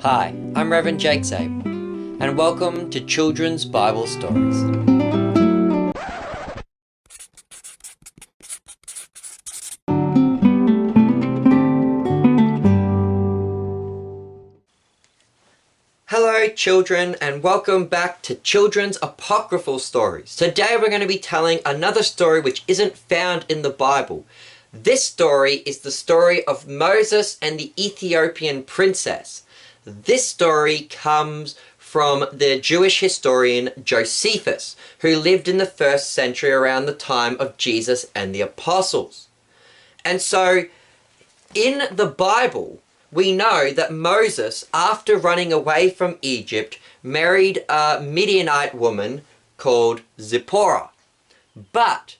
Hi, I'm Reverend Jake Sabe, and welcome to Children's Bible Stories. Hello children, and welcome back to Children's Apocryphal Stories. Today we're going to be telling another story which isn't found in the Bible. This story is the story of Moses and the Ethiopian Princess. This story comes from the Jewish historian Josephus, who lived in the 1st century around the time of Jesus and the Apostles. And so, in the Bible, we know that Moses, after running away from Egypt, married a Midianite woman called Zipporah. But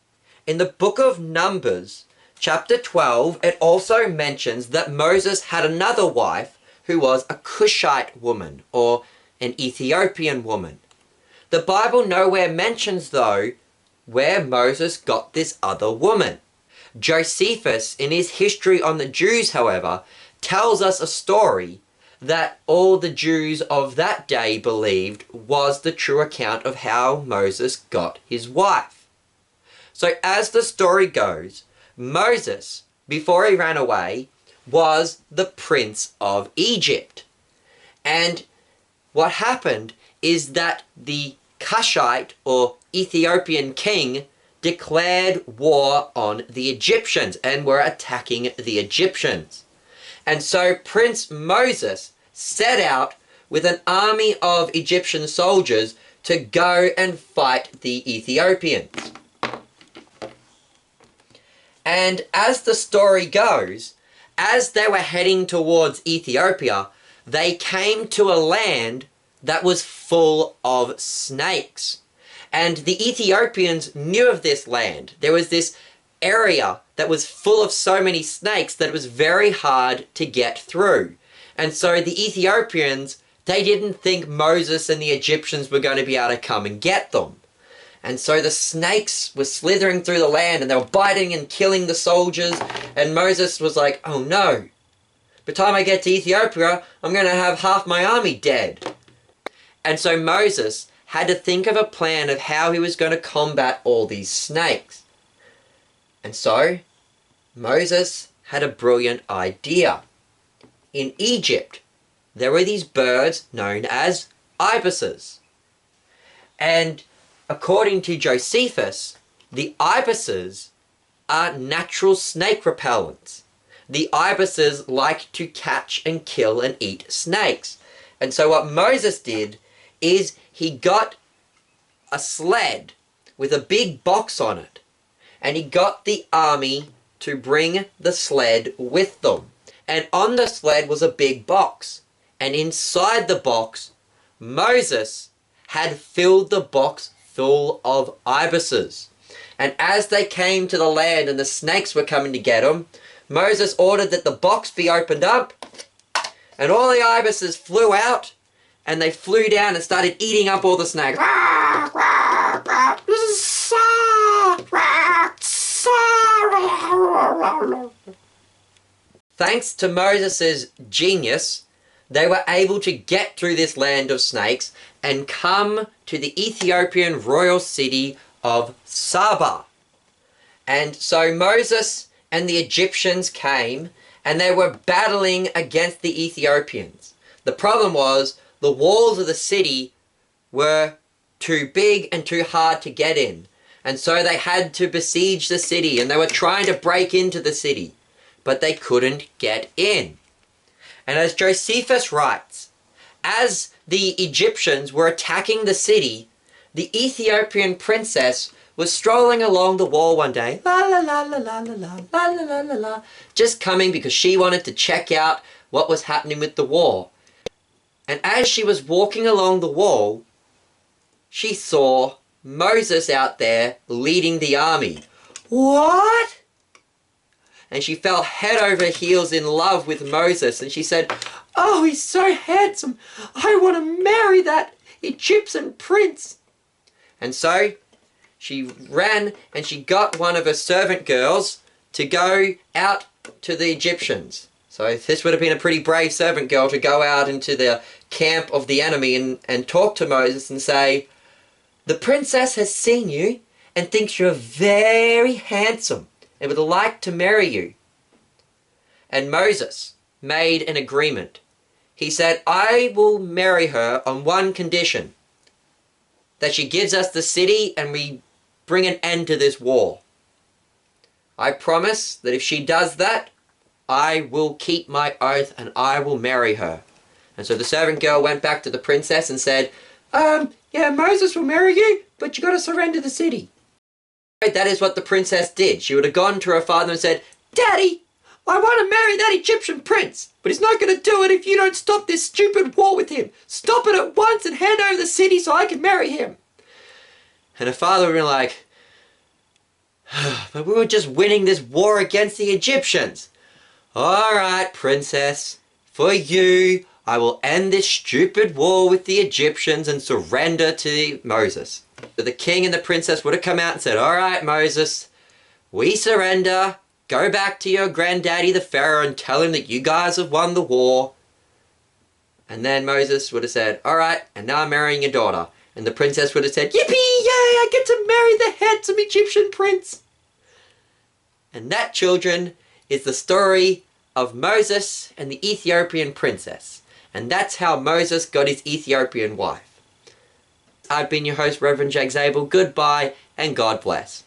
in the book of Numbers, chapter 12, it also mentions that Moses had another wife who was a Cushite woman, or an Ethiopian woman. The Bible nowhere mentions, though, where Moses got this other woman. Josephus, in his History on the Jews, however, tells us a story that all the Jews of that day believed was the true account of how Moses got his wife. So as the story goes, Moses, before he ran away, was the prince of Egypt. And what happened is that the Cushite or Ethiopian king declared war on the Egyptians and were attacking the Egyptians. And so Prince Moses set out with an army of Egyptian soldiers to go and fight the Ethiopians. And as the story goes, as they were heading towards Ethiopia, they came to a land that was full of snakes. And the Ethiopians knew of this land. There was this area that was full of so many snakes that it was very hard to get through. And so the Ethiopians, they didn't think Moses and the Egyptians were going to be able to come and get them. And so the snakes were slithering through the land and they were biting and killing the soldiers. And Moses was like, oh no, by the time I get to Ethiopia, I'm going to have half my army dead. And so Moses had to think of a plan of how he was going to combat all these snakes. And so Moses had a brilliant idea. In Egypt, there were these birds known as ibises. And according to Josephus, the ibises are natural snake repellents. The ibises like to catch and kill and eat snakes. And so what Moses did is he got a sled with a big box on it. And he got the army to bring the sled with them. And on the sled was a big box. And inside the box, Moses had filled the box full of ibises. And as they came to the land and the snakes were coming to get them, Moses ordered that the box be opened up, and all the ibises flew out, and they flew down and started eating up all the snakes. Thanks to Moses' genius, they were able to get through this land of snakes and come to the Ethiopian royal city of Saba. And so Moses and the Egyptians came and they were battling against the Ethiopians. The problem was the walls of the city were too big and too hard to get in. And so they had to besiege the city and they were trying to break into the city, but they couldn't get in. And as Josephus writes, as the Egyptians were attacking the city, the Ethiopian princess was strolling along the wall one day, la la la la la la la la la la la, just coming because she wanted to check out what was happening with the war. And as she was walking along the wall, she saw Moses out there leading the army. What? And she fell head over heels in love with Moses, and she said, oh, he's so handsome. I want to marry that Egyptian prince. And so she ran and she got one of her servant girls to go out to the Egyptians. So So this would have been a pretty brave servant girl to go out into the camp of the enemy and talk to Moses and say, "The princess has seen you and thinks you're very handsome and would like to marry you." And Moses made an agreement. He said, "I will marry her on one condition, that she gives us the city and we bring an end to this war. I promise that if she does that, I will keep my oath and I will marry her." And so the servant girl went back to the princess and said, "Yeah, Moses will marry you, but you got to surrender the city." That is what the princess did. She would have gone to her father and said, "Daddy, I want to marry that Egyptian prince, but he's not going to do it if you don't stop this stupid war with him. Stop it at once and hand over the city so I can marry him." And her father would be like, "But we were just winning this war against the Egyptians." "All right, princess, for you, I will end this stupid war with the Egyptians and surrender to Moses." So the king and the princess would have come out and said, "All right, Moses, we surrender. Go back to your granddaddy, the Pharaoh, and tell him that you guys have won the war." And then Moses would have said, "All right, and now I'm marrying your daughter." And the princess would have said, "Yippee, yay, I get to marry the handsome Egyptian prince." And that, children, is the story of Moses and the Ethiopian princess. And that's how Moses got his Ethiopian wife. I've been your host, Reverend Jake Zabel. Goodbye, and God bless.